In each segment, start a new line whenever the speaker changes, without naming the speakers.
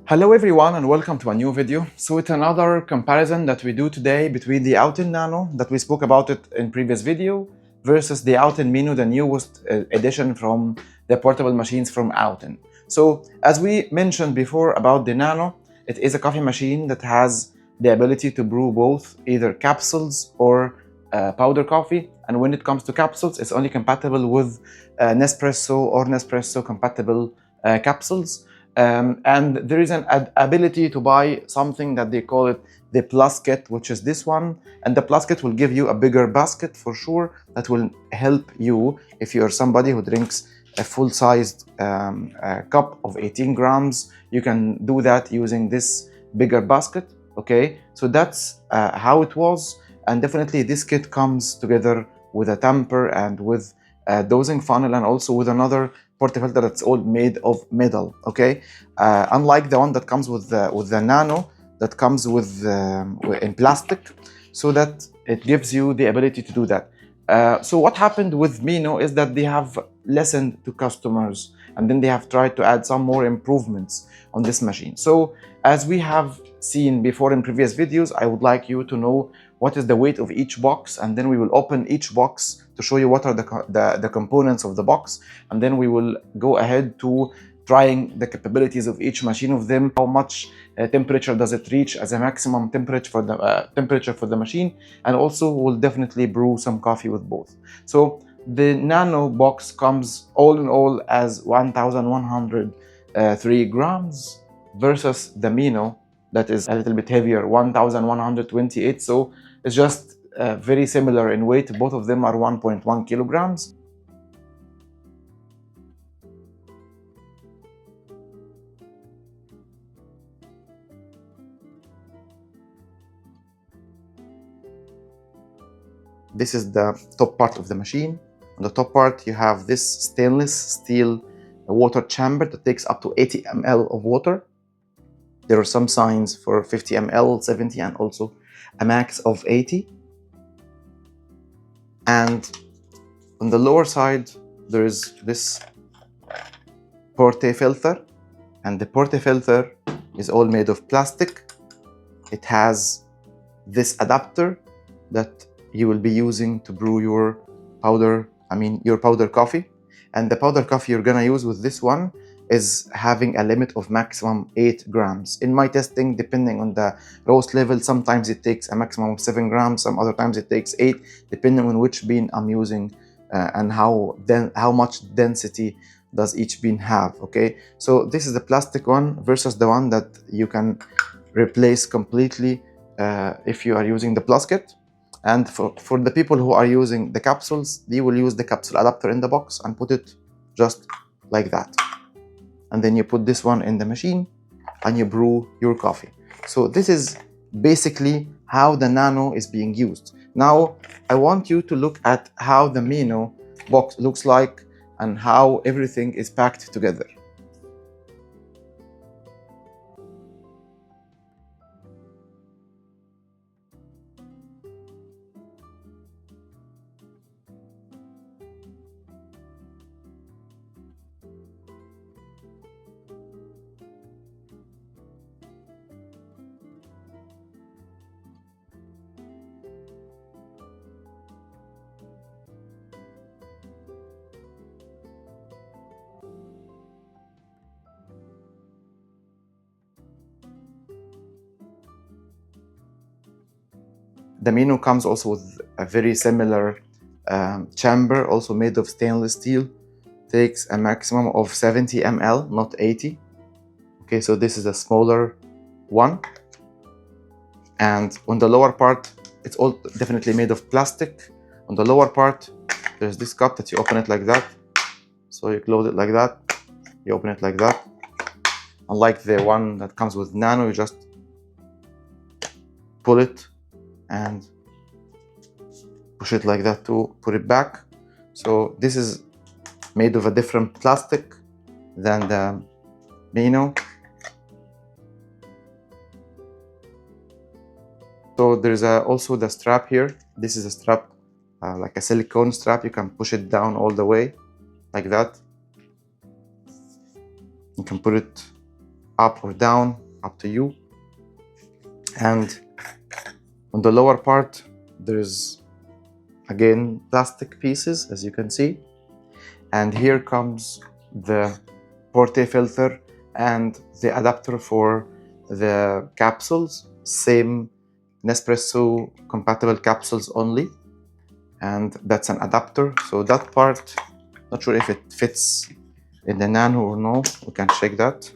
Hello everyone and welcome to a new video. So it's another comparison that we do today between the Outin Nano that we spoke about it in previous video versus the Outin Mino, the newest edition from the portable machines from Outin. So as we mentioned before about the Nano, it is a coffee machine that has the ability to brew both either capsules or powder coffee. And when it comes to capsules, it's only compatible with Nespresso or Nespresso compatible capsules. And there is an ability to buy something that they call it the plus kit, which is this one. And the plus kit will give you a bigger basket for sure. That will help you if you're somebody who drinks a full-sized cup of 18 grams. You can do that using this bigger basket. Okay, so that's how it was. And definitely this kit comes together with a tamper and with a dosing funnel and also with another portafilter that's all made of metal. Okay, unlike the one that comes with the Nano that comes with in plastic, so that it gives you the ability to do that. So what happened with Mino is that they have listened to customers and then they have tried to add some more improvements on this machine. So as we have seen before in previous videos, I would like you to know what is the weight of each box, and then we will open each box to show you what are the components of the box, and then we will go ahead to trying the capabilities of each machine of them, how much temperature does it reach as a maximum temperature for the machine, and also we'll definitely brew some coffee with both. So the Nano box comes all in all as 1,103 grams versus the Mino that is a little bit heavier, 1,128. So it's just very similar in weight. Both of them are 1.1 kilograms. This is the top part of the machine. On the top part, you have this stainless steel water chamber that takes up to 80 ml of water. There are some signs for 50 ml, 70, and also a max of 80. And on the lower side, there is this portafilter, and the portafilter is all made of plastic. It has this adapter that you will be using to brew your powder coffee. And the powder coffee you're gonna use with this one is having a limit of maximum 8 grams. In my testing, depending on the roast level, sometimes it takes a maximum of 7 grams, some other times it takes 8, depending on which bean I'm using and how much density does each bean have. Okay, so this is the plastic one versus the one that you can replace completely if you are using the plus kit. And for the people who are using the capsules, they will use the capsule adapter in the box and put it just like that. And then you put this one in the machine and you brew your coffee. So this is basically how the Nano is being used. Now, I want you to look at how the Mino box looks like and how everything is packed together. The Mino comes also with a very similar chamber, also made of stainless steel. Takes a maximum of 70 ml, not 80. Okay, so this is a smaller one. And on the lower part, it's all definitely made of plastic. On the lower part, there's this cup that you open it like that. So you close it like that, you open it like that. Unlike the one that comes with Nano, you just pull it and push it like that to put it back. So this is made of a different plastic than the Mino. So there's also the strap here. This is a strap, like a silicone strap. You can push it down all the way like that. You can put it up or down, up to you. And on the lower part, there's again plastic pieces, as you can see. And here comes the porte filter and the adapter for the capsules. Same Nespresso compatible capsules only. And that's an adapter. So that part, not sure if it fits in the Nano or no. We can check that.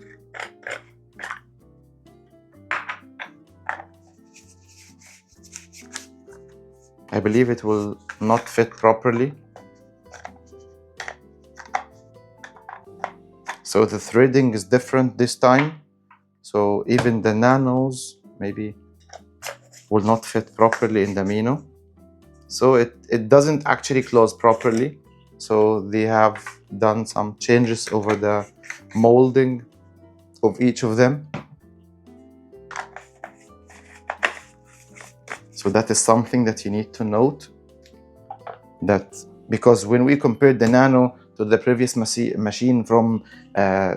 I believe it will not fit properly. So the threading is different this time. So even the Nanos maybe will not fit properly in the Mino. So it doesn't actually close properly. So they have done some changes over the molding of each of them. So that is something that you need to note, that because when we compared the Nano to the previous machine from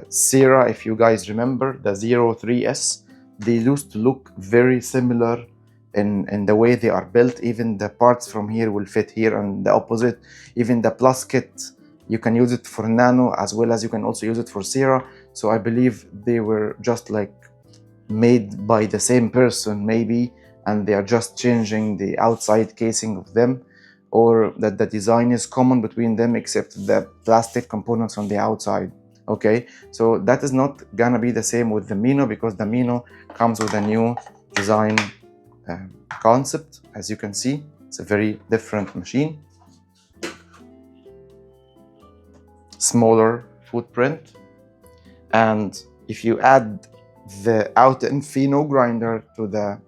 Sierra, if you guys remember, the 03S, they used to look very similar in the way they are built. Even the parts from here will fit here, and the opposite. Even the plus kit, you can use it for Nano as well as you can also use it for Sierra. So I believe they were just like made by the same person maybe, and they are just changing the outside casing of them, or that the design is common between them except the plastic components on the outside. Okay, so that is not gonna be the same with the Mino, because the Mino comes with a new design concept. As you can see, it's a very different machine. Smaller footprint. And if you add the Outin Fino grinder to the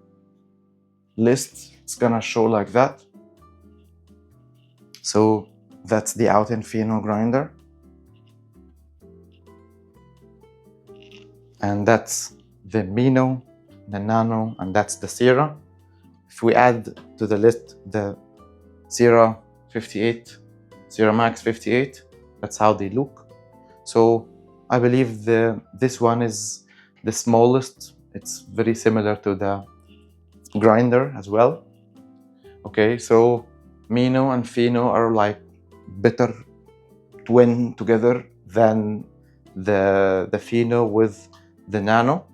list, it's gonna show like that. So that's the Outin Fino grinder. And that's the Mino, the Nano, and that's the Sierra. If we add to the list the Sierra 58, Sierra Max 58, that's how they look. So I believe this one is the smallest. It's very similar to the grinder as well. Okay, so Mino and Fino are like better twin together than the Fino with the Nano.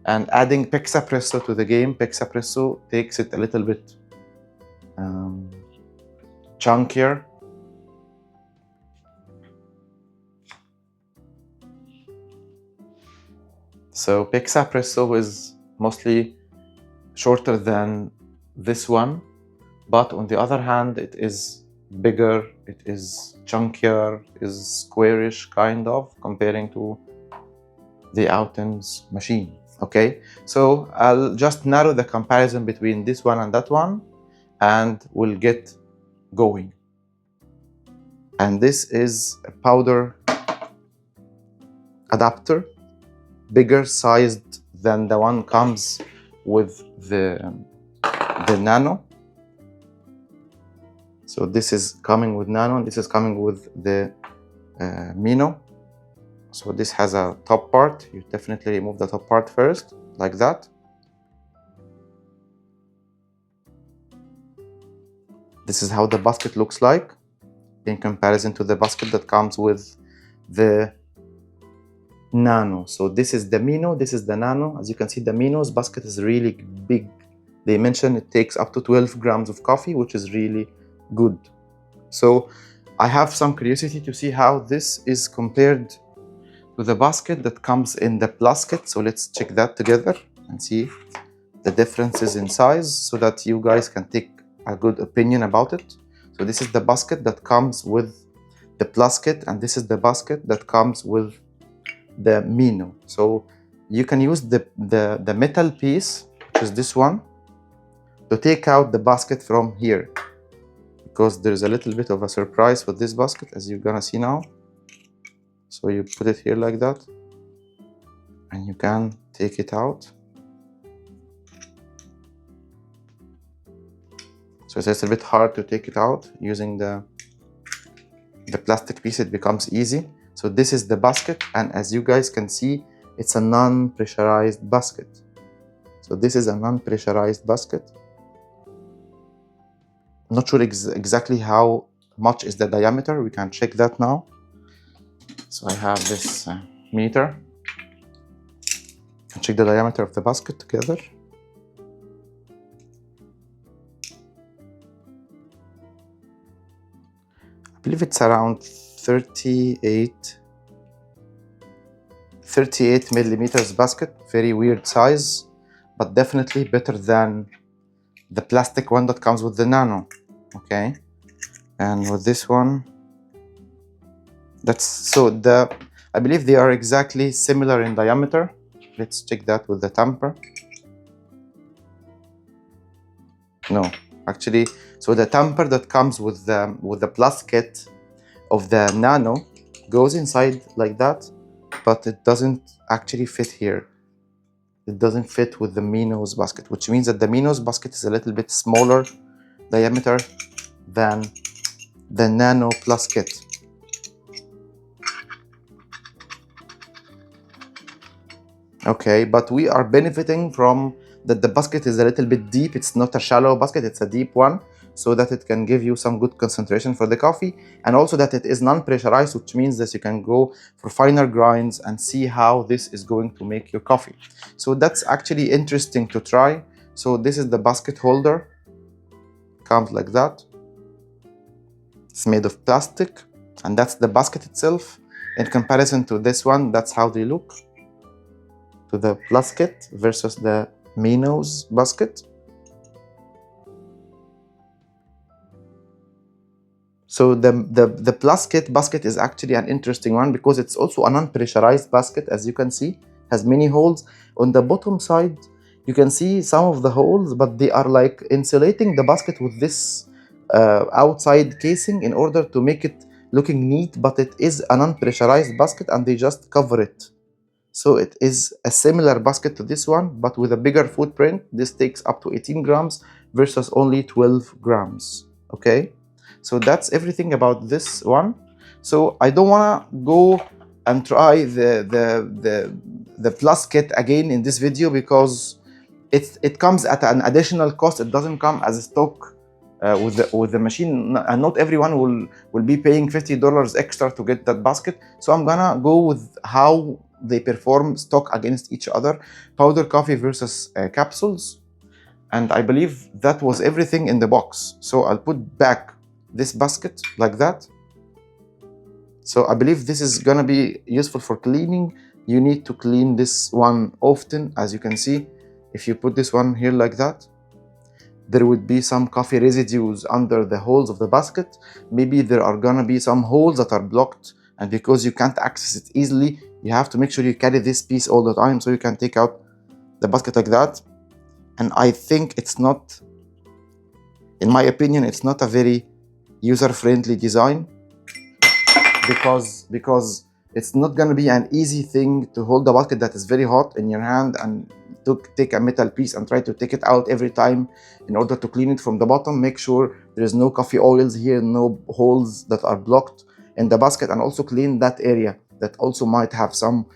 And adding Capsules to the game, Capsules takes it a little bit chunkier. So Capsules is mostly shorter than this one, but on the other hand, it is bigger, it is chunkier, is squarish kind of, comparing to the Outin's machine. Okay, so I'll just narrow the comparison between this one and that one, and we'll get going. And this is a powder adapter, bigger sized than the one comes with the Nano. So this is coming with Nano, and this is coming with the Mino. So this has a top part. You definitely remove the top part first, like that. This is how the basket looks like in comparison to the basket that comes with the Nano. So this is the Mino, this is the Nano. As you can see, the Mino's basket is really big. They mention it takes up to 12 grams of coffee, which is really good. So I have some curiosity to see how this is compared to the basket that comes in the plus kit. So let's check that together and see the differences in size so that you guys can take a good opinion about it. So this is the basket that comes with the plus kit, and this is the basket that comes with the Mino. So you can use the metal piece, which is this one, to take out the basket from here, because there's a little bit of a surprise with this basket, as you're gonna see now. So you put it here like that, and you can take it out. So it's a little bit hard to take it out. Using the plastic piece, it becomes easy. So this is the basket, and as you guys can see, it's a non-pressurized basket. So this is a non-pressurized basket. Not sure exactly how much is the diameter. We can check that now. So I have this meter. And check the diameter of the basket together. I believe it's around 38 millimeters basket. Very weird size, but definitely better than the plastic one that comes with the Nano. Okay, and with this one, I believe they are exactly similar in diameter. Let's check that with the tamper. No, actually, so the tamper that comes with the plus kit of the Nano goes inside like that, but it doesn't actually fit here. It doesn't fit with the Mino's basket, which means that the Mino's basket is a little bit smaller diameter than the Nano plus kit. Okay, but we are benefiting from that the basket is a little bit deep. It's not a shallow basket, it's a deep one, so that it can give you some good concentration for the coffee, and also that it is non-pressurized, which means that you can go for finer grinds and see how this is going to make your coffee. So that's actually interesting to try. So this is the basket holder, comes like that. It's made of plastic, and that's the basket itself. In comparison to this one, that's how they look, to the plus kit versus the Mino's basket. So the plus kit basket is actually an interesting one because it's also a non-pressurized basket. As you can see, has many holes. On the bottom side, you can see some of the holes, but they are like insulating the basket with this outside casing in order to make it looking neat, but it is a non-pressurized basket and they just cover it. So it is a similar basket to this one, but with a bigger footprint. This takes up to 18 grams versus only 12 grams, okay? So that's everything about this one. So I don't wanna go and try the plus kit again in this video because it comes at an additional cost. It doesn't come as a stock with the machine, and not everyone will be paying $50 extra to get that basket. So I'm gonna go with how they perform stock against each other, powder coffee versus capsules. And I believe that was everything in the box. So I'll put back this basket like that. So I believe this is gonna be useful for cleaning. You need to clean this one often. As you can see, if you put this one here like that, there would be some coffee residues under the holes of the basket. Maybe there are gonna be some holes that are blocked, and because you can't access it easily, you have to make sure you carry this piece all the time so you can take out the basket like that. And I think it's not, in my opinion, it's not a very user-friendly design because it's not going to be an easy thing to hold the basket that is very hot in your hand and to take a metal piece and try to take it out every time in order to clean it from the bottom. Make sure there is no coffee oils here, no holes that are blocked in the basket, and also clean that area that also might have some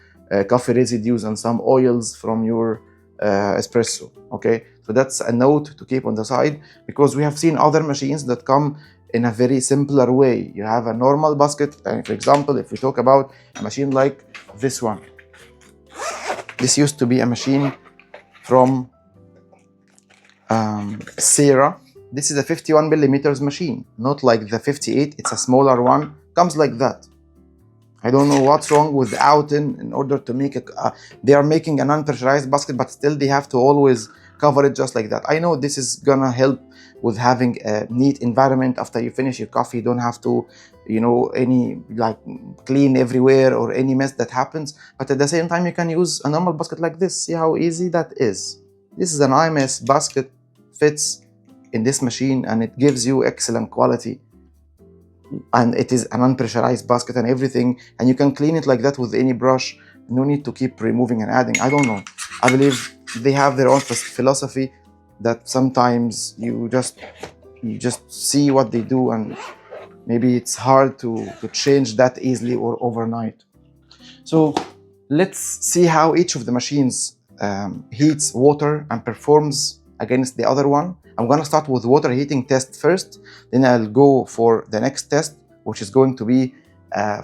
coffee residues and some oils from your espresso. Okay, so that's a note to keep on the side, because we have seen other machines that come in a very simpler way. You have a normal basket, and for example, if we talk about a machine like this one, this used to be a machine from Sarah. This is a 51 millimeters machine, not like the 58. It's a smaller one, comes like that. I don't know what's wrong with Outin in order to make it. They are making a non-pressurized basket, but still they have to always cover it just like that. I know this is gonna help with having a neat environment after you finish your coffee. You don't have to, any like clean everywhere or any mess that happens. But at the same time, you can use a normal basket like this. See how easy that is. This is an IMS basket, fits in this machine, and it gives you excellent quality. And it is an unpressurized basket and everything, and you can clean it like that with any brush. No need to keep removing and adding. I don't know. I believe they have their own philosophy that sometimes you just see what they do, and maybe it's hard to change that easily or overnight. So let's see how each of the machines heats water and performs against the other one. I'm gonna start with water heating test first, then I'll go for the next test, which is going to be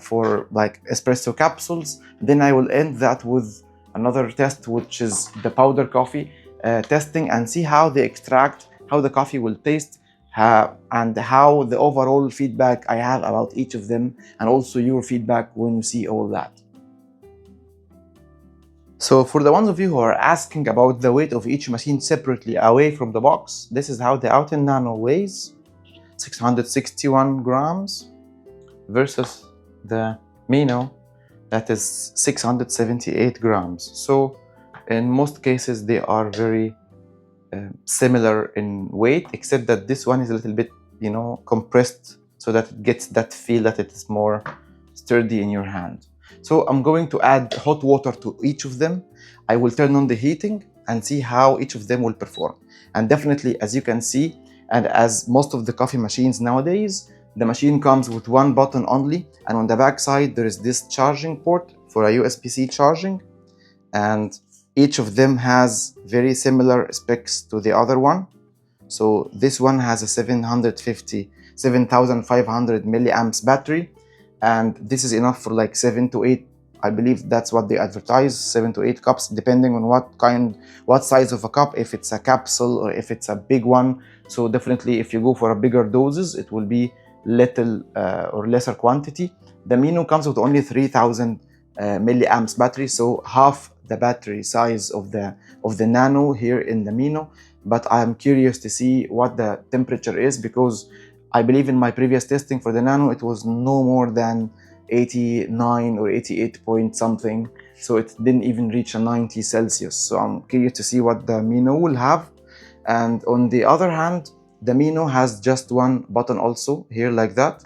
for like espresso capsules. Then I will end that with another test, which is the powder coffee testing, and see how they extract, how the coffee will taste, and how the overall feedback I have about each of them, and also your feedback when you see all that. So for the ones of you who are asking about the weight of each machine separately away from the box, this is how the Outin Nano weighs: 661 grams versus the Mino, that is 678 grams. So in most cases they are very similar in weight, except that this one is a little bit, you know, compressed so that it gets that feel that it is more sturdy in your hand. So I'm going to add hot water to each of them. I will turn on the heating and see how each of them will perform. And definitely, as you can see, and as most of the coffee machines nowadays, the machine comes with one button only, and on the back side there is this charging port for a USB-C charging, and each of them has very similar specs to the other one. So this one has a 7,500 milliamps battery, and this is enough for like 7 to 8, I believe that's what they advertise, 7 to 8 cups, depending on what size of a cup, if it's a capsule or if it's a big one. So definitely if you go for a bigger doses, it will be little or lesser quantity. The Mino comes with only 3,000 milliamps battery, so half the battery size of the Nano here in the Mino. But I'm curious to see what the temperature is, because I believe in my previous testing for the Nano it was no more than 89 or 88 point something, so it didn't even reach a 90 Celsius. So I'm curious to see what the Mino will have. And on the other hand, the Mino has just one button also here, like that.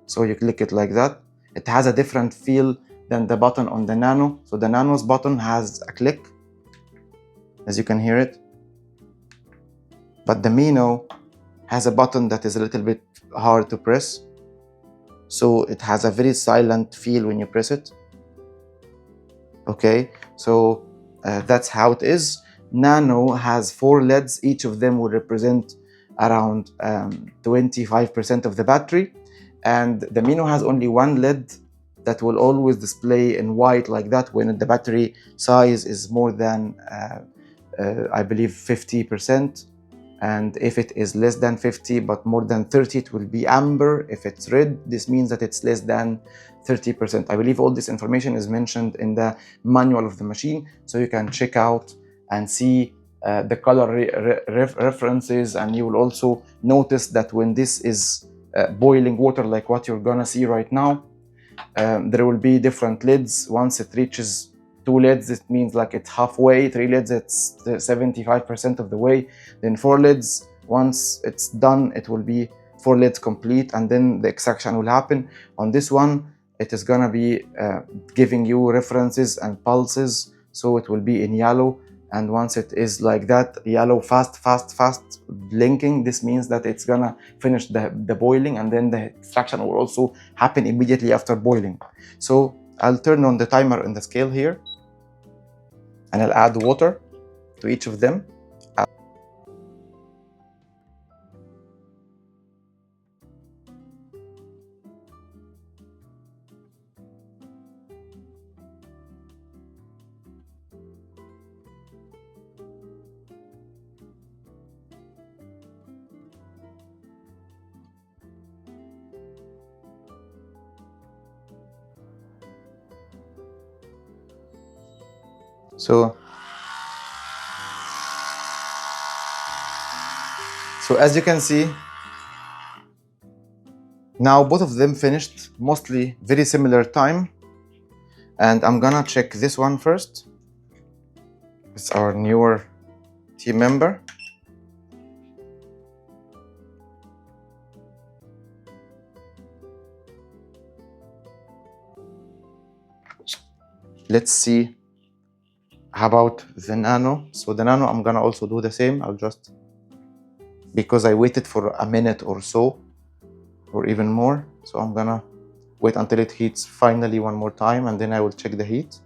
So you click it like that. It has a different feel than the button on the Nano. So the Nano's button has a click, as you can hear it, but the Mino has a button that is a little bit hard to press. So it has a very silent feel when you press it. Okay, so that's how it is. Nano has 4 LEDs. Each of them will represent around 25% of the battery. And the Mino has only one LED that will always display in white like that when the battery size is more than, I believe, 50%. And if it is less than 50 but more than 30, it will be amber. If it's red, this means that it's less than 30%. I believe all this information is mentioned in the manual of the machine, so you can check out and see the color references. And you will also notice that when this is boiling water, like what you're gonna see right now, there will be different lids. Once it reaches 2 lids, it means like it's halfway. 3 lids, it's 75% of the way. Then 4 lids, once it's done, it will be 4 lids complete, and then the extraction will happen. On this one, it is gonna be giving you references and pulses, so it will be in yellow. And once it is like that, yellow, fast blinking, this means that it's gonna finish the boiling, and then the extraction will also happen immediately after boiling. So I'll turn on the timer in the scale here, and I'll add water to each of them. So as you can see, now both of them finished, mostly very similar time. And I'm gonna check this one first. It's our newer team member. Let's see how about the Nano. So the Nano, I'm gonna also do the same. I'll just, because I waited for a minute or so, or even more, so I'm gonna wait until it heats finally one more time, and then I will check the heat.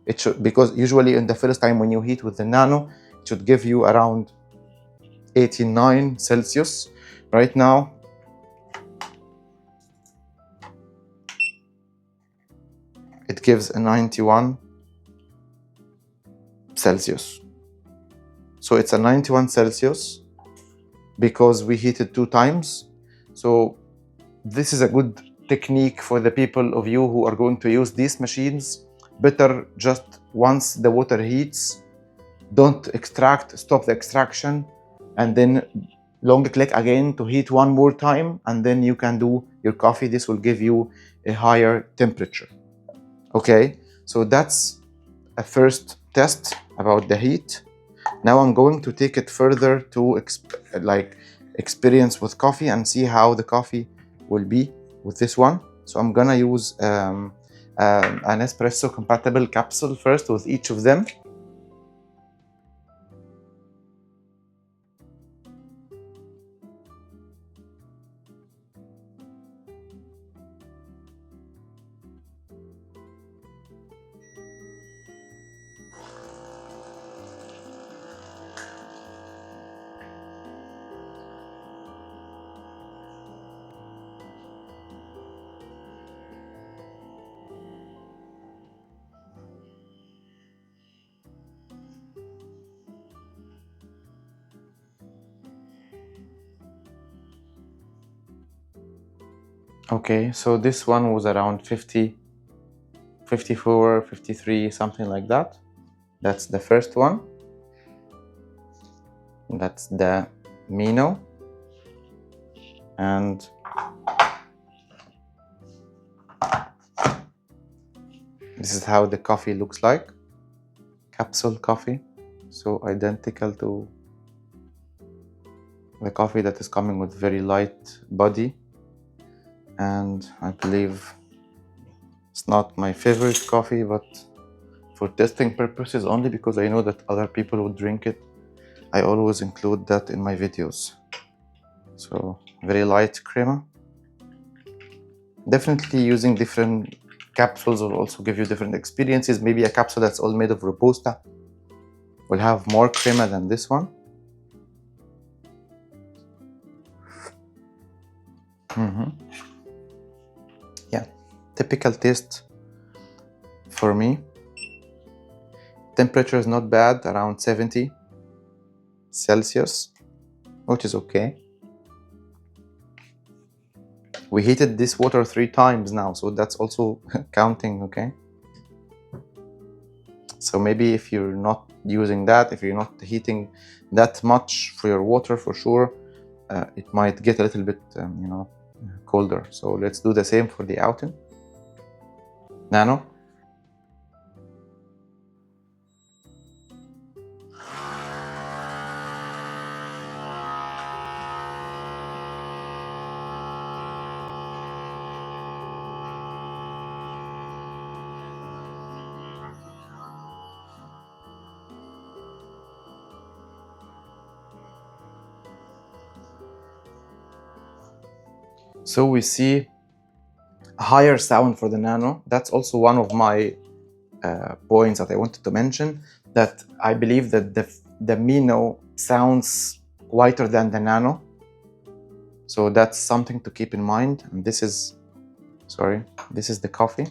It should, because usually in the first time when you heat with the Nano, it should give you around 89 Celsius. Right now, it gives a 91 Celsius. So it's a 91 Celsius because we heated 2 times. So this is a good technique for the people of you who are going to use these machines. Better just once the water heats, don't extract, stop the extraction, and then long click again to heat one more time, and then you can do your coffee. This will give you a higher temperature. Okay, so that's a first test about the heat. Now I'm going to take it further to experience with coffee and see how the coffee will be with this one. So I'm gonna use an espresso compatible capsule first with each of them. Okay, so this one was around 50, 54, 53, something like that. That's the first one. That's the Mino. And this is how the coffee looks like. Capsule coffee. So identical to the coffee that is coming with very light body. And I believe it's not my favorite coffee, but for testing purposes only, because I know that other people would drink it, I always include that in my videos. So very light crema. Definitely using different capsules will also give you different experiences. Maybe a capsule that's all made of Robusta will have more crema than this one. Yeah, typical taste for me. Temperature is not bad, around 70 Celsius, which is okay. We heated this water 3 times now, so that's also counting, okay? So maybe if you're not using that, if you're not heating that much for your water, for sure, it might get a little bit, colder. So let's do the same for the Outin Nano. So we see a higher sound for the Nano. That's also one of my points that I wanted to mention, that I believe that the Mino sounds quieter than the Nano. So that's something to keep in mind. And this is the coffee.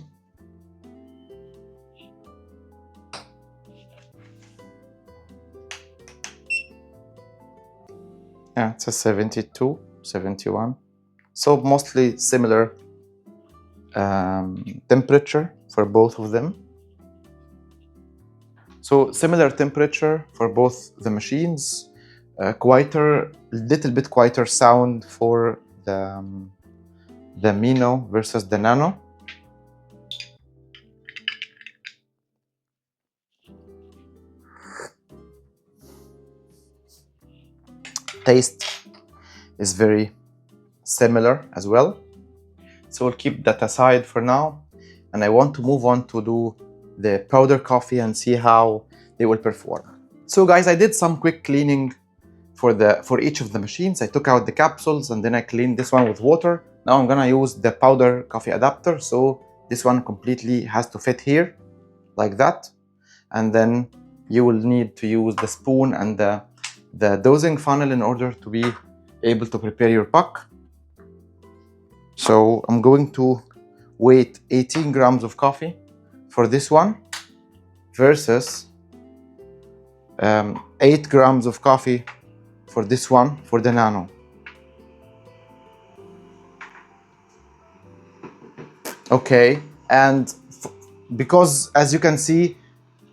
Yeah, it's a 72, 71. So mostly similar temperature for both of them. So similar temperature for both the machines. Little bit quieter sound for the Mino versus the Nano. Taste is very similar as well. So we'll keep that aside for now. And I want to move on to do the powder coffee and see how they will perform. So guys, I did some quick cleaning for each of the machines. I took out the capsules and then I cleaned this one with water. Now I'm gonna use the powder coffee adapter, so this one completely has to fit here, like that. And then you will need to use the spoon and the dosing funnel in order to be able to prepare your puck. So I'm going to weight 18 grams of coffee for this one versus 8 grams of coffee for this one, for the Nano. Okay, and because as you can see,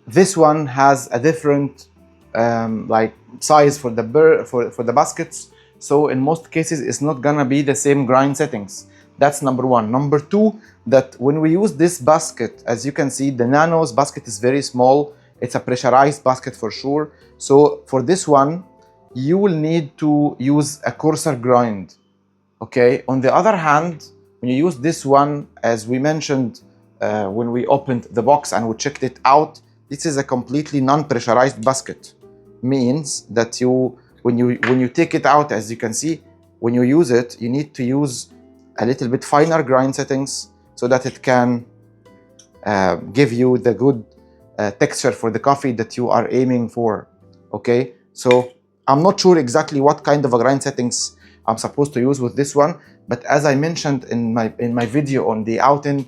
this one has a different like size for the baskets. So in most cases, it's not gonna be the same grind settings. That's number one. Number two, that when we use this basket, as you can see, the Nano's basket is very small. It's a pressurized basket for sure. So for this one, you will need to use a coarser grind. Okay. On the other hand, when you use this one, as we mentioned when we opened the box and we checked it out, this is a completely non-pressurized basket. Means that when you take it out, as you can see, when you use it, you need to use a little bit finer grind settings so that it can give you the good texture for the coffee that you are aiming for. Okay, so I'm not sure exactly what kind of a grind settings I'm supposed to use with this one, but as I mentioned in my video on the Outin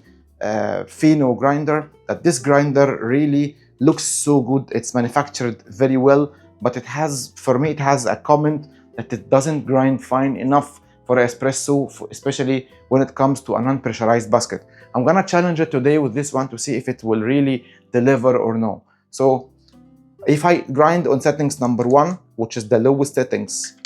Fino grinder, that this grinder really looks so good. It's manufactured very well, but it has, for me, it has a comment that it doesn't grind fine enough for espresso, especially when it comes to a non-pressurized basket. I'm gonna challenge it today with this one to see if it will really deliver or no. So if I grind on settings number 1, which is the lowest settings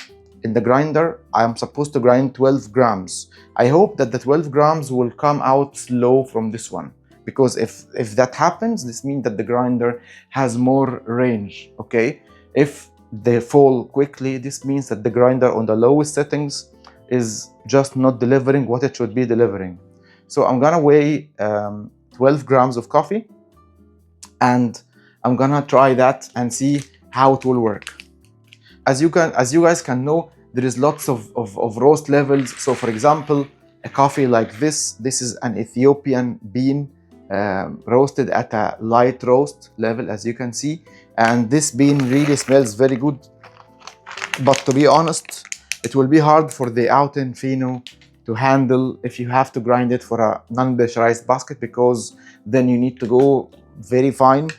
in the grinder, I am supposed to grind 12 grams. I hope that the 12 grams will come out slow from this one, because if that happens, this means that the grinder has more range. Okay, if they fall quickly, this means that the grinder on the lowest settings is just not delivering what it should be delivering. So I'm gonna weigh 12 grams of coffee, and I'm gonna try that and see how it will work. As you guys can know, there is lots of roast levels. So for example, a coffee like this is an Ethiopian bean roasted at a light roast level, as you can see. And this bean really smells very good. But to be honest, it will be hard for the Outin Fino to handle if you have to grind it for a non-pressurized basket, because then you need to go very fine.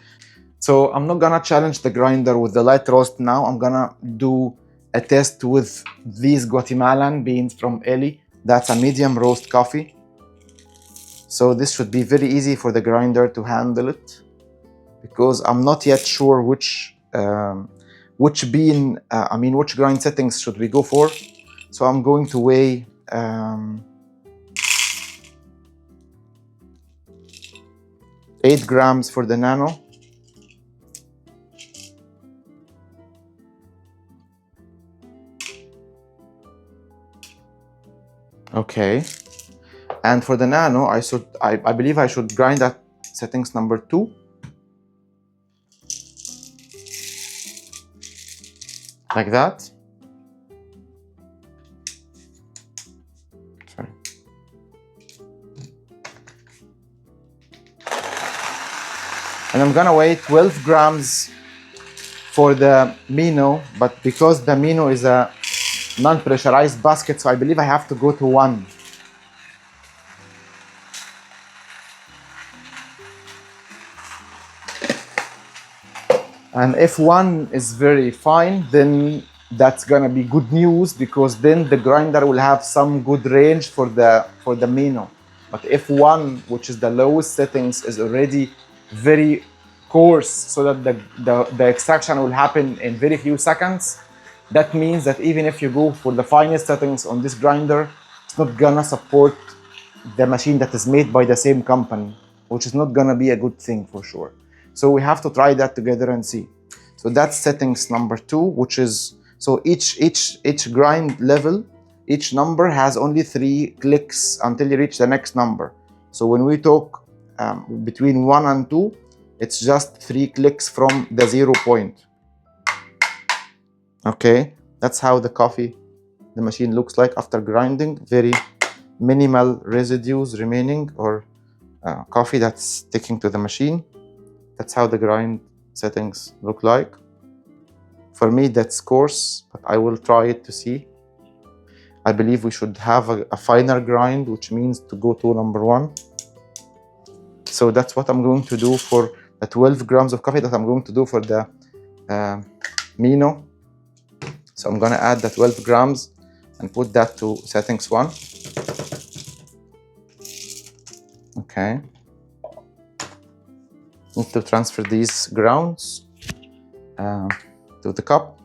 So I'm not gonna challenge the grinder with the light roast now. I'm gonna do a test with these Guatemalan beans from Eli. That's a medium roast coffee. So this should be very easy for the grinder to handle it, because I'm not yet sure which bean, which grind settings should we go for. So I'm going to weigh 8 grams for the Nano. Okay, and for the Nano, I believe I should grind at settings number 2. Like that. Sorry. And I'm gonna weigh 12 grams for the Mino, but because the Mino is a non-pressurized basket, so I believe I have to go to 1. And if 1 is very fine, then that's gonna be good news, because then the grinder will have some good range for the Mino. But if 1, which is the lowest settings, is already very coarse, so that the extraction will happen in very few seconds, that means that even if you go for the finest settings on this grinder, it's not gonna support the machine that is made by the same company, which is not gonna be a good thing for sure. So we have to try that together and see. So that's settings number 2, which is, so each grind level, each number has only 3 clicks until you reach the next number. So when we talk between 1 and 2, it's just 3 clicks from the 0 point. Okay, that's how the machine looks like after grinding. Very minimal residues remaining or coffee that's sticking to the machine. That's how the grind settings look like. For me, that's coarse, but I will try it to see. I believe we should have a finer grind, which means to go to number 1. So that's what I'm going to do for the 12 grams of coffee that I'm going to do for the Mino. So I'm gonna add the 12 grams and put that to settings 1. Okay. Need to transfer these grounds to the cup.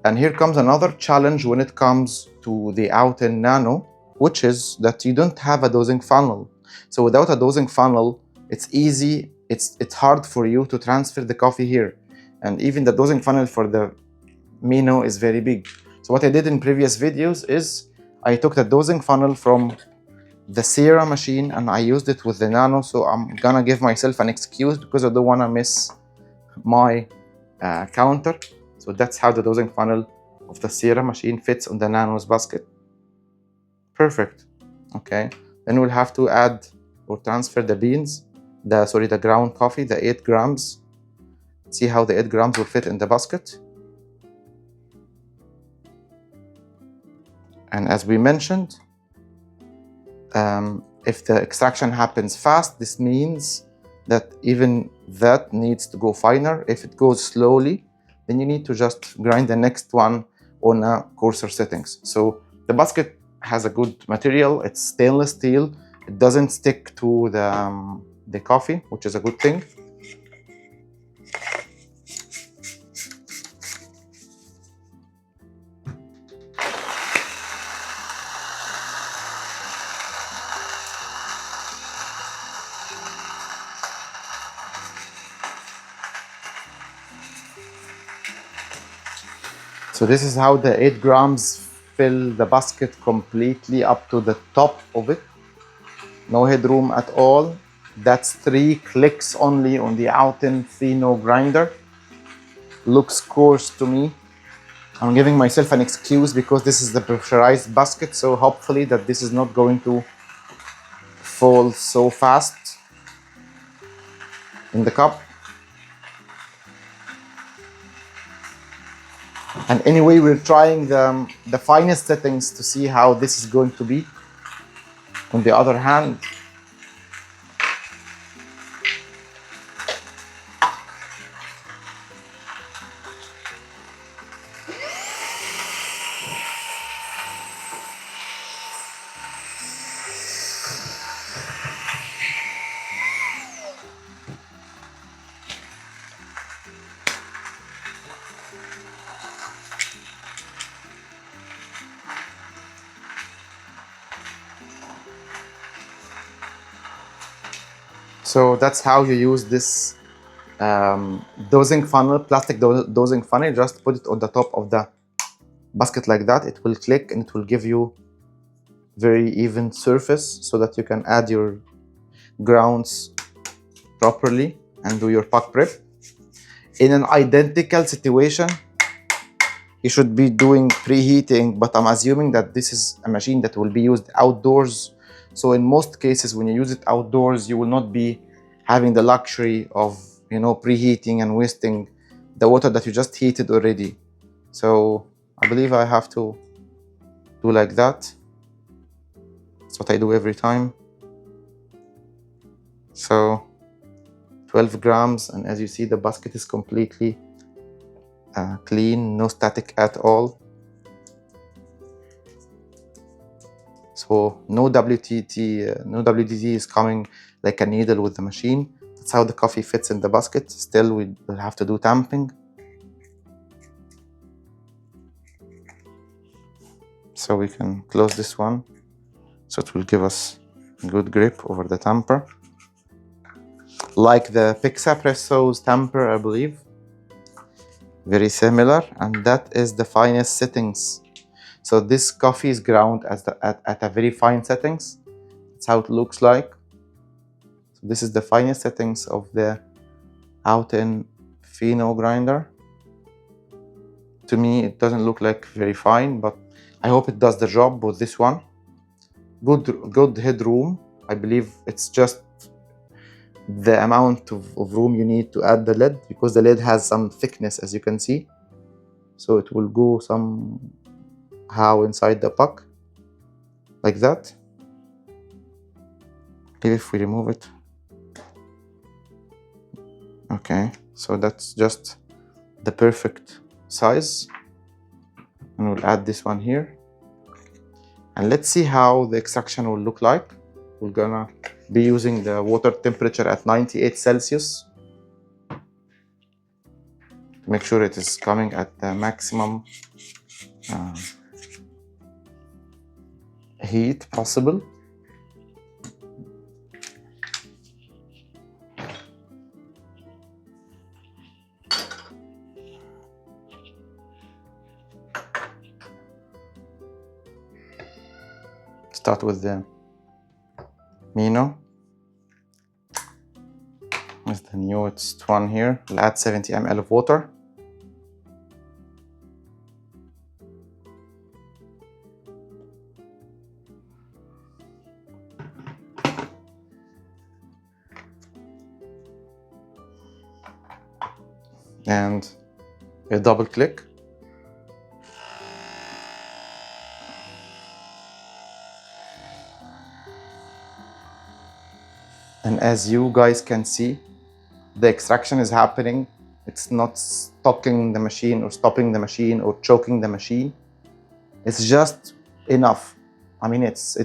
And here comes another challenge when it comes to the Outin Nano, which is that you don't have a dosing funnel. So without a dosing funnel, it's easy, it's hard for you to transfer the coffee here. And even the dosing funnel for the Mino is very big. So what I did in previous videos is I took the dosing funnel from the Sierra machine and I used it with the Nano. So I'm gonna give myself an excuse because I don't wanna miss my counter. So that's how the dosing funnel of the Sierra machine fits on the Nano's basket. Perfect. Okay. Then we'll have to add or transfer the beans, the ground coffee, the 8 grams. See how the 8 grams will fit in the basket. And as we mentioned, if the extraction happens fast, this means that even that needs to go finer. If it goes slowly, then you need to just grind the next one on a coarser settings. So the basket has a good material. It's stainless steel. It doesn't stick to the coffee, which is a good thing. So this is how the 8 grams fill the basket completely up to the top of it. No headroom at all. That's 3 clicks only on the Outin Mino grinder. Looks coarse to me. I'm giving myself an excuse because this is the pressurized basket, so hopefully that this is not going to fall so fast in the cup. And anyway, we're trying the finest settings to see how this is going to be. On the other hand, so that's how you use this dosing funnel, plastic dosing funnel. Just put it on the top of the basket like that. It will click and it will give you very even surface so that you can add your grounds properly and do your pack prep. In an identical situation, you should be doing preheating, but I'm assuming that this is a machine that will be used outdoors. So in most cases, when you use it outdoors, you will not be having the luxury of, preheating and wasting the water that you just heated already. So I believe I have to do like that. That's what I do every time. So 12 grams, and as you see, the basket is completely clean, no static at all. So no WDT is coming like a needle with the machine. That's how the coffee fits in the basket. Still, we will have to do tamping. So we can close this one, so it will give us a good grip over the tamper. Like the Espresso's tamper, I believe. Very similar, and that is the finest settings. So this coffee is ground at a very fine settings. That's how it looks like. So this is the finest settings of the Outin Mino grinder. To me, it doesn't look like very fine, but I hope it does the job with this one. good headroom. I believe it's just the amount of room you need to add the lid, because the lid has some thickness, as you can see. So it will go somehow inside the puck, like that. If we remove it. Okay, so that's just the perfect size. And we'll add this one here. And let's see how the extraction will look like. We're gonna be using the water temperature at 98 Celsius. Make sure it is coming at the maximum heat possible. Start with the Mino. With the newest one here. We'll add 70 ml of water. And a double click. And as you guys can see, the extraction is happening. It's not stopping the machine or stopping the machine or choking the machine. It's just enough. I mean, it's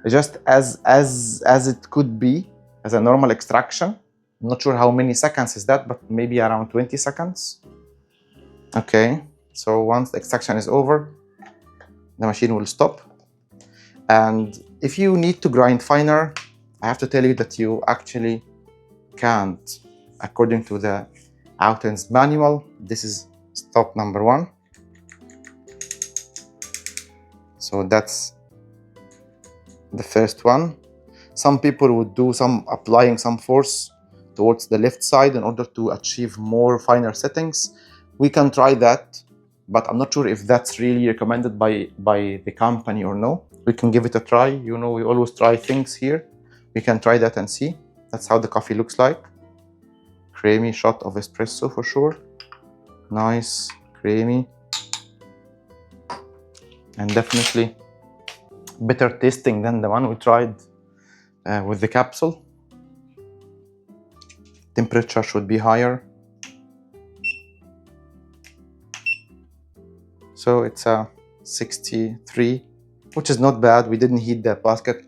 just as it could be as a normal extraction. I'm not sure how many seconds is that, but maybe around 20 seconds. Okay, so once the extraction is over, the machine will stop. And if you need to grind finer, I have to tell you that you actually can't. According to the Outin's manual, this is stop number 1. So that's the first one. Some people would do applying some force towards the left side in order to achieve more finer settings. We can try that, but I'm not sure if that's really recommended by the company or no. We can give it a try. You know, we always try things here. We can try that and see. That's how the coffee looks like. Creamy shot of espresso for sure. Nice, creamy. And definitely better tasting than the one we tried with the capsule. Temperature should be higher. So it's a 63, which is not bad. We didn't heat the basket.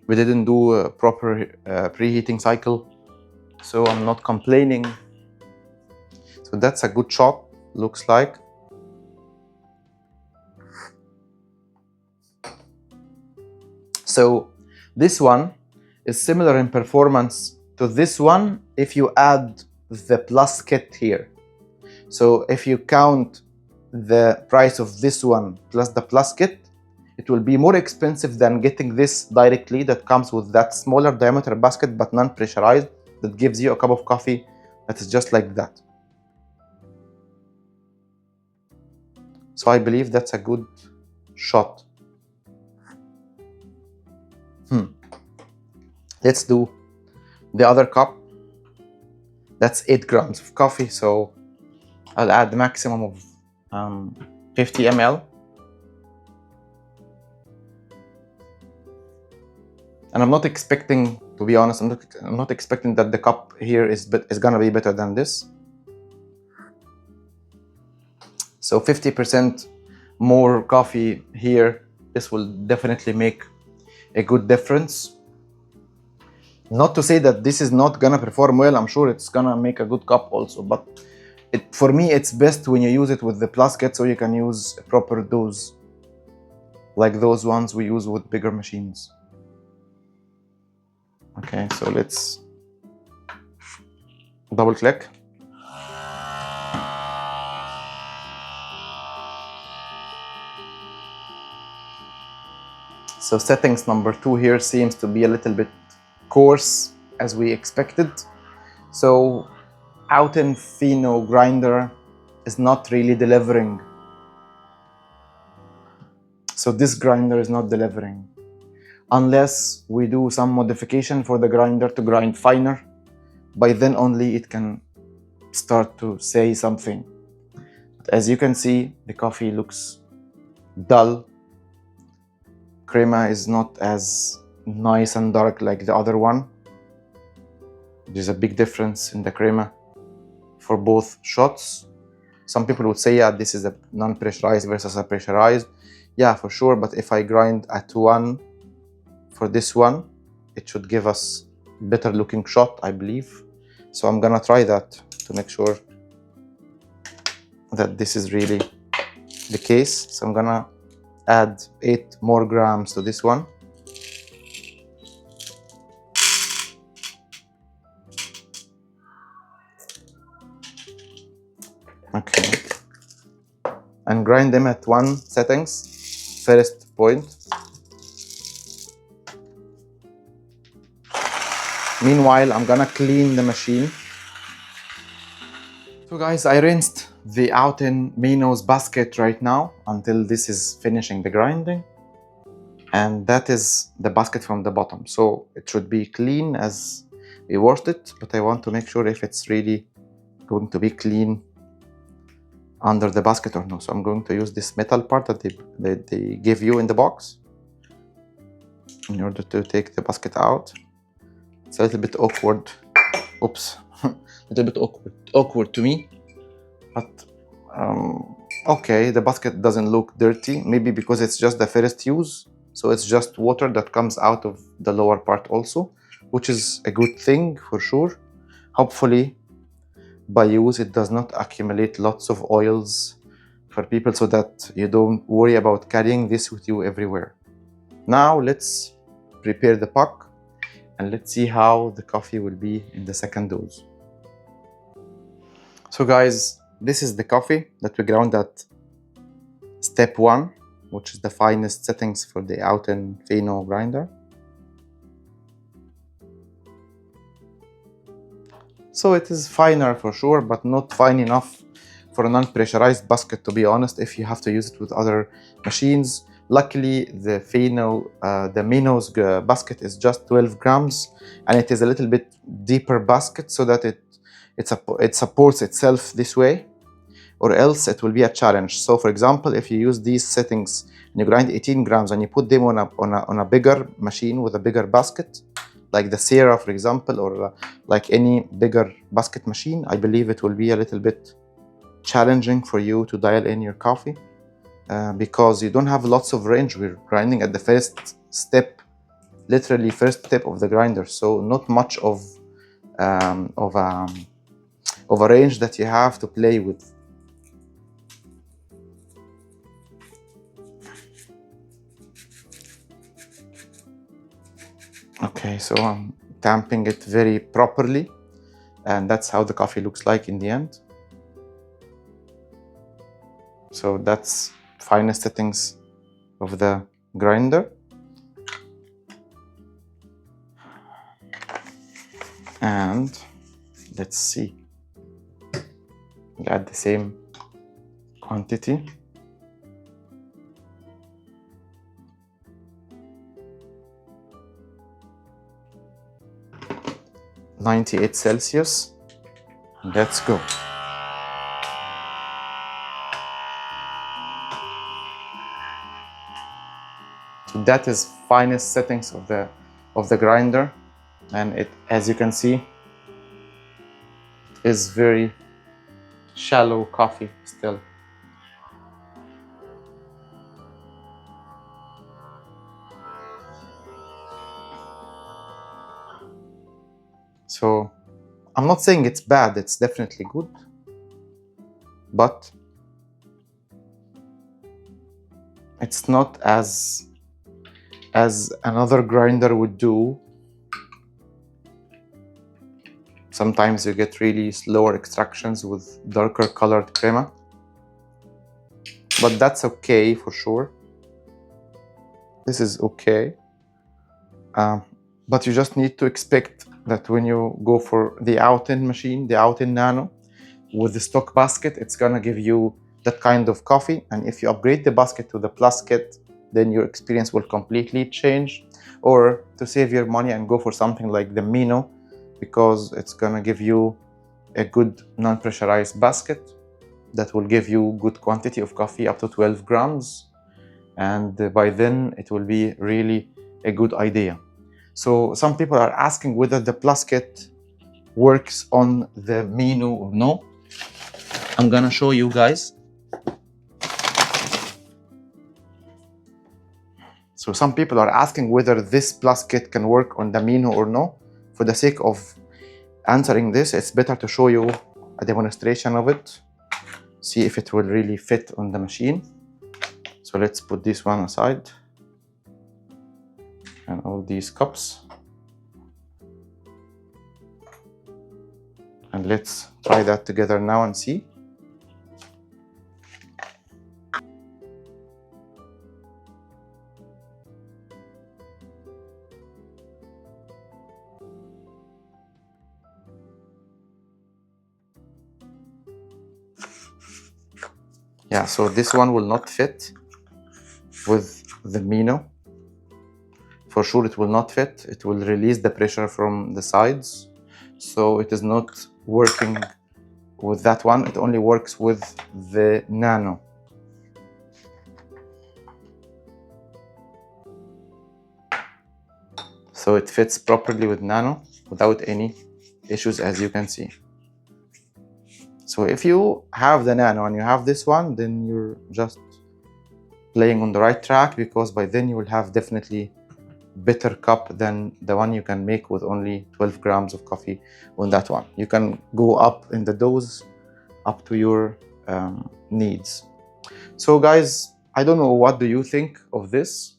We didn't do a proper preheating cycle. So I'm not complaining. So that's a good shot, looks like. So this one is similar in performance to this one if you add the plus kit here. So if you count the price of this one plus the plus kit, it will be more expensive than getting this directly that comes with that smaller diameter basket but non-pressurized, that gives you a cup of coffee that is just like that. So I believe that's a good shot. Let's do the other cup. That's 8 grams of coffee, so I'll add the maximum of 50 ml. And I'm not expecting, to be honest, I'm not expecting that the cup here is gonna be better than this. So 50% more coffee here, this will definitely make a good difference. Not to say that this is not gonna perform well, I'm sure it's gonna make a good cup also, but for me it's best when you use it with the plus kit, so you can use a proper dose, like those ones we use with bigger machines. Okay, so let's double click. So settings number 2 here seems to be a little bit coarse as we expected. So Outin Mino grinder is not really delivering. So this grinder is not delivering. Unless we do some modification for the grinder to grind finer, by then only it can start to say something. As you can see, the coffee looks dull. Crema is not as nice and dark like the other one. There's a big difference in the crema for both shots. Some people would say, yeah, this is a non-pressurized versus a pressurized. Yeah, for sure, but if I grind at 1 for this one, it should give us better looking shot, I believe. So I'm gonna try that to make sure that this is really the case. So I'm gonna add 8 more grams to this one. Okay. And grind them at 1 settings, first point. Meanwhile, I'm gonna clean the machine. So guys, I rinsed the Outin Mino's basket right now until this is finishing the grinding. And that is the basket from the bottom. So it should be clean as we washed it, but I want to make sure if it's really going to be clean under the basket or no. So I'm going to use this metal part that they give you in the box in order to take the basket out. It's a little bit awkward. Oops, a little bit awkward to me, but okay, the basket doesn't look dirty, maybe because it's just the first use, so it's just water that comes out of the lower part also, which is a good thing for sure. Hopefully by use it does not accumulate lots of oils for people, so that you don't worry about carrying this with you everywhere. Now let's prepare the puck and let's see how the coffee will be in the second dose. So guys, this is the coffee that we ground at step 1, which is the finest settings for the Outin Mino grinder. So it is finer for sure, but not fine enough for a non-pressurized basket, to be honest, if you have to use it with other machines. Luckily, the Mino's basket is just 12 grams, and it is a little bit deeper basket so that it supports itself this way, or else it will be a challenge. So for example, if you use these settings and you grind 18 grams and you put them on a bigger machine with a bigger basket, like the Sierra, for example, or like any bigger basket machine, I believe it will be a little bit challenging for you to dial in your coffee because you don't have lots of range. We're grinding at the first step, literally first step of the grinder, so not much of a range that you have to play with. Okay, so I'm tamping it very properly, and that's how the coffee looks like in the end. So that's finest settings of the grinder. And let's see, we add the same quantity. .98 Celsius. Let's go. So that is finest settings of the grinder, and it, as you can see, is very shallow coffee still. So I'm not saying it's bad, it's definitely good, but it's not as another grinder would do. Sometimes you get really slower extractions with darker colored crema, but that's okay for sure. This is okay, but you just need to expect that when you go for the Outin machine, the Outin Nano, with the stock basket, it's gonna give you that kind of coffee. And if you upgrade the basket to the plus kit, then your experience will completely change. Or to save your money and go for something like the Mino, because it's gonna give you a good non-pressurized basket that will give you good quantity of coffee, up to 12 grams. And by then it will be really a good idea. So some people are asking whether the plasket works on the Mino or no. I'm gonna show you guys. So some people are asking whether this plasket can work on the Mino or no. For the sake of answering this, it's better to show you a demonstration of it. See if it will really fit on the machine. So let's put this one aside. And all these cups. And let's try that together now and see. Yeah, so this one will not fit with the Mino. For sure it will not fit. It will release the pressure from the sides. So it is not working with that one. It only works with the Nano. So it fits properly with Nano without any issues, as you can see. So if you have the Nano and you have this one, then you're just playing on the right track, because by then you will have definitely better cup than the one you can make with only 12 grams of coffee on that one. You can go up in the dose up to your needs. So guys, I don't know, what do you think of this?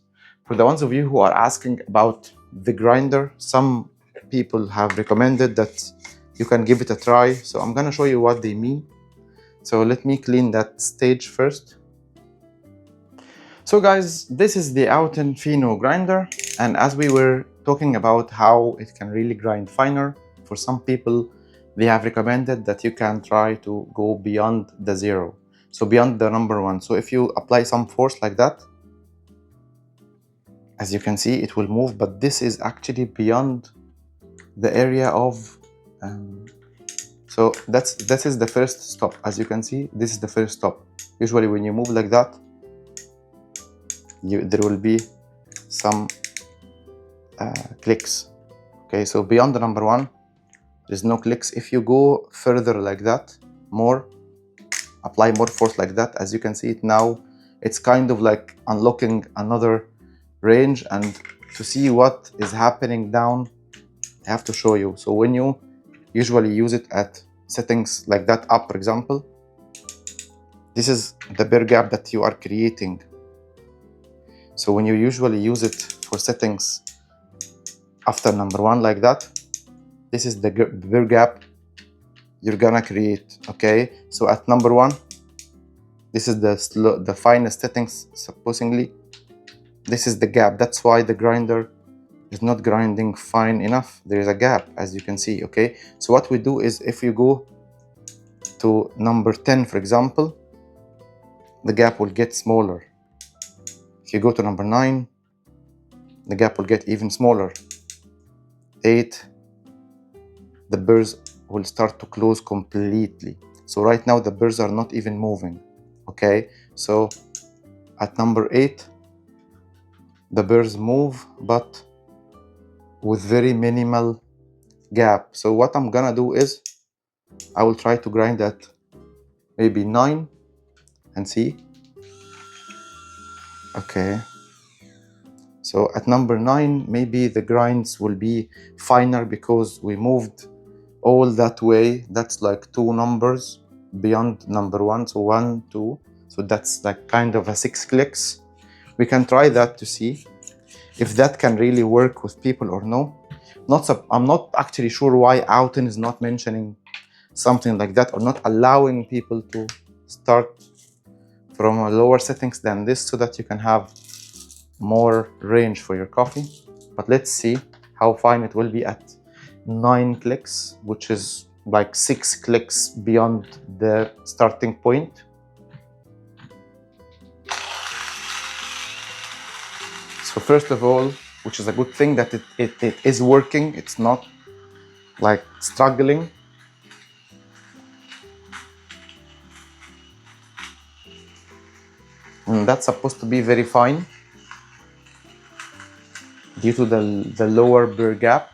For the ones of you who are asking about the grinder, some people have recommended that you can give it a try. So I'm gonna show you what they mean. So let me clean that stage first. So guys, this is the Outin Mino grinder, and as we were talking about how it can really grind finer, for some people they have recommended that you can try to go beyond the 0, so beyond the number 1. So if you apply some force like that, as you can see, it will move, but this is actually beyond the area of so this is the first stop. As you can see, this is the first stop. Usually when you move like that, there will be some clicks. Okay, so beyond the number 1, there's no clicks. If you go further like that, apply more force like that, as you can see it now, it's kind of like unlocking another range. And to see what is happening down, I have to show you. So when you usually use it at settings like that up, for example, this is the beer gap that you are creating. So when you usually use it for settings after number 1 like that, this is the beer gap you're gonna create. Okay, so at number 1, this is the finest settings, supposedly. This is the gap. That's why the grinder is not grinding fine enough. There is a gap, as you can see. Okay, so what we do is, if you go to number 10, for example, the gap will get smaller. If you go to number 9, the gap will get even smaller. 8, the burrs will start to close completely. So right now the burrs are not even moving. Okay, so at number 8, the burrs move, but with very minimal gap. So what I'm gonna do is, I will try to grind at maybe 9 and see. Okay, so at number 9, maybe the grinds will be finer because we moved all that way. That's like 2 numbers beyond number 1. So 1, 2. So that's like kind of a 6 clicks. We can try that to see if that can really work with people or no. I'm not actually sure why Outin is not mentioning something like that, or not allowing people to start from a lower settings than this, so that you can have more range for your coffee. But let's see how fine it will be at 9 clicks, which is like 6 clicks beyond the starting point. So first of all, which is a good thing, that it is working. It's not like struggling. And that's supposed to be very fine due to the lower burr gap.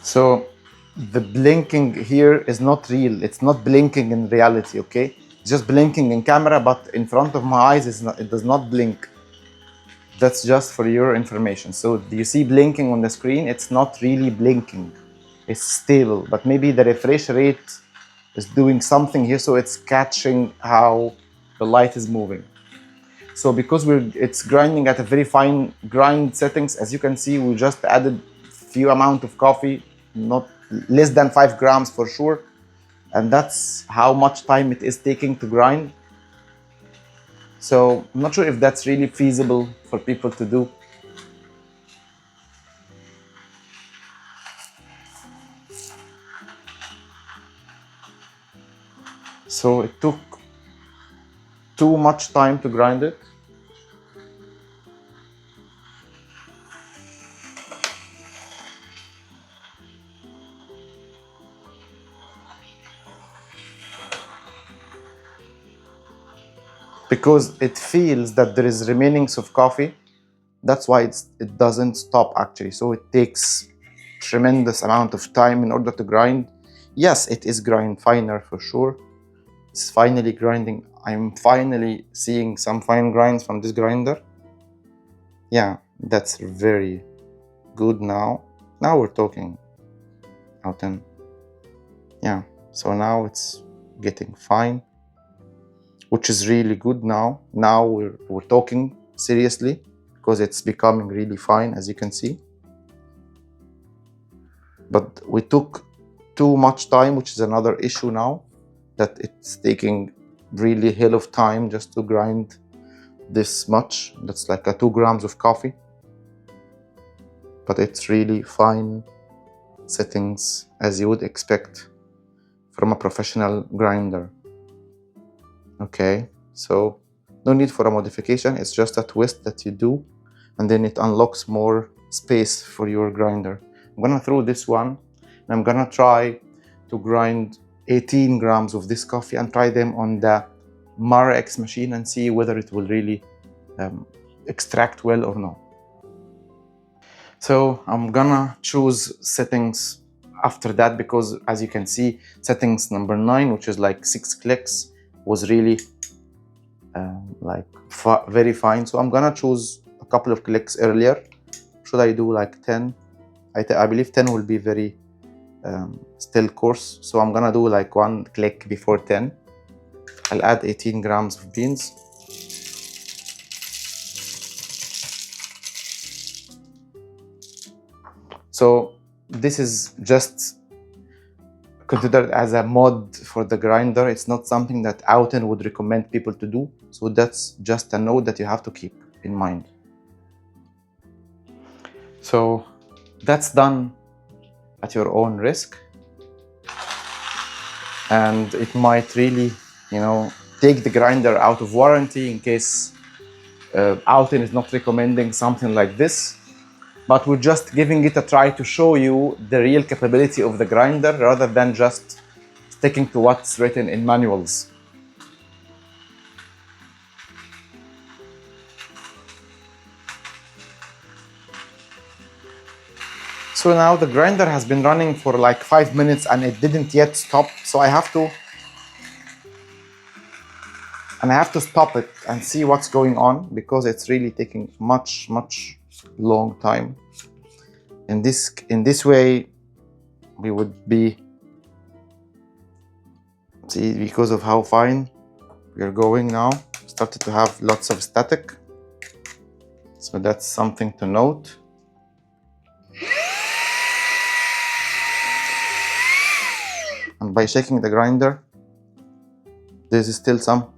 So the blinking here is not real. It's not blinking in reality, okay? It's just blinking in camera, but in front of my eyes, it does not blink. That's just for your information. So you see blinking on the screen, it's not really blinking. It's stable, but maybe the refresh rate is doing something here, so it's catching how the light is moving. So because it's grinding at a very fine grind settings, as you can see, we just added few amount of coffee, not less than 5 grams for sure, and that's how much time it is taking to grind. So I'm not sure if that's really feasible for people to do. So it took too much time to grind it. Because it feels that there is remainings of coffee, that's why it doesn't stop actually. So it takes tremendous amount of time in order to grind. Yes, it is grind finer for sure. It's finally grinding. I'm finally seeing some fine grinds from this grinder. Yeah, that's very good now. Now we're talking, Outin. Yeah, so now it's getting fine, which is really good now. Now we're talking seriously, because it's becoming really fine, as you can see. But we took too much time, which is another issue now, that it's taking really hell of time just to grind this much. That's like 2 grams of coffee. But it's really fine settings, as you would expect from a professional grinder. Okay, so no need for a modification. It's just a twist that you do, and then it unlocks more space for your grinder. I'm gonna throw this one, and I'm gonna try to grind 18 grams of this coffee and try them on the MaraX machine and see whether it will really extract well or not. So I'm gonna choose settings after that, because as you can see, settings number 9, which is like 6 clicks, was really very fine. So I'm gonna choose a couple of clicks earlier. Should I do like 10? I believe 10 will be very still coarse. So I'm gonna do like 1 click before 10. I'll add 18 grams of beans. So this is just considered as a mod for the grinder. It's not something that Outin would recommend people to do. So that's just a note that you have to keep in mind. So that's done at your own risk. And it might really, take the grinder out of warranty in case Outin is not recommending something like this. But we're just giving it a try to show you the real capability of the grinder, rather than just sticking to what's written in manuals. So now the grinder has been running for like 5 minutes and it didn't yet stop. So I have to stop it and see what's going on, because it's really taking much long time. In this way, we would be, see, because of how fine we're going now, started to have lots of static. So that's something to note. And by shaking the grinder, there's still some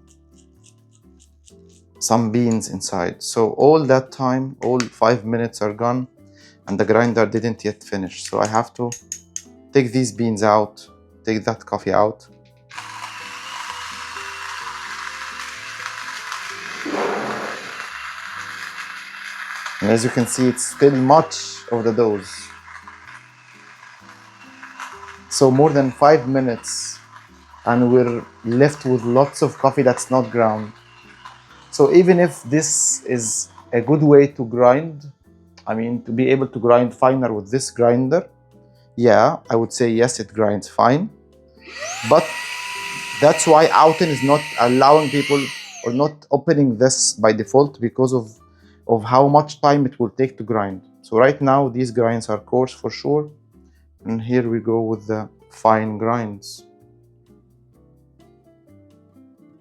some beans inside. So all that time, all 5 minutes are gone and the grinder didn't yet finish. So I have to take these beans out, take that coffee out. And as you can see, it's still much of the dose. So more than 5 minutes and we're left with lots of coffee that's not ground. So even if this is a good way to grind, I mean, to be able to grind finer with this grinder, yeah, I would say yes, it grinds fine. But that's why Outin is not allowing people or not opening this by default because of how much time it will take to grind. So right now, these grinds are coarse for sure. And here we go with the fine grinds.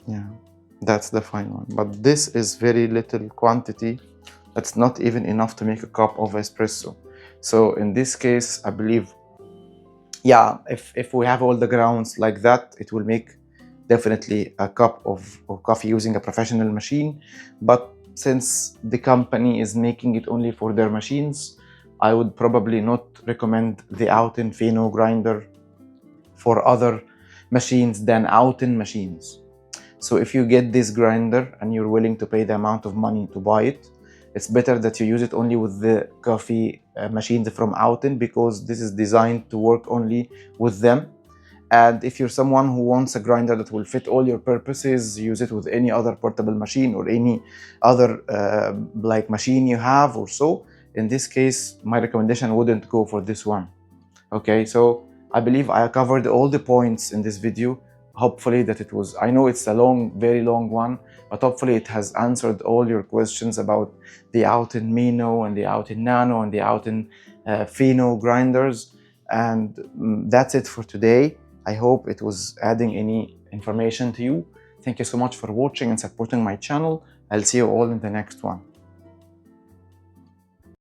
Yeah, that's the fine one. But this is very little quantity. That's not even enough to make a cup of espresso. So in this case, I believe, yeah, if we have all the grounds like that, it will make definitely a cup of coffee using a professional machine. But since the company is making it only for their machines, I would probably not recommend the Outin Mino grinder for other machines than Outin machines. So if you get this grinder and you're willing to pay the amount of money to buy it, it's better that you use it only with the coffee machines from Outin, because this is designed to work only with them. And if you're someone who wants a grinder that will fit all your purposes, use it with any other portable machine or any other like machine you have or so. In this case, my recommendation wouldn't go for this one. Okay, so I believe I covered all the points in this video. Hopefully that it was, I know it's a long, very long one, but hopefully it has answered all your questions about the Outin Mino and the Outin Nano and the Outin Mino grinders. And that's it for today. I hope it was adding any information to you. Thank you so much for watching and supporting my channel. I'll see you all in the next one.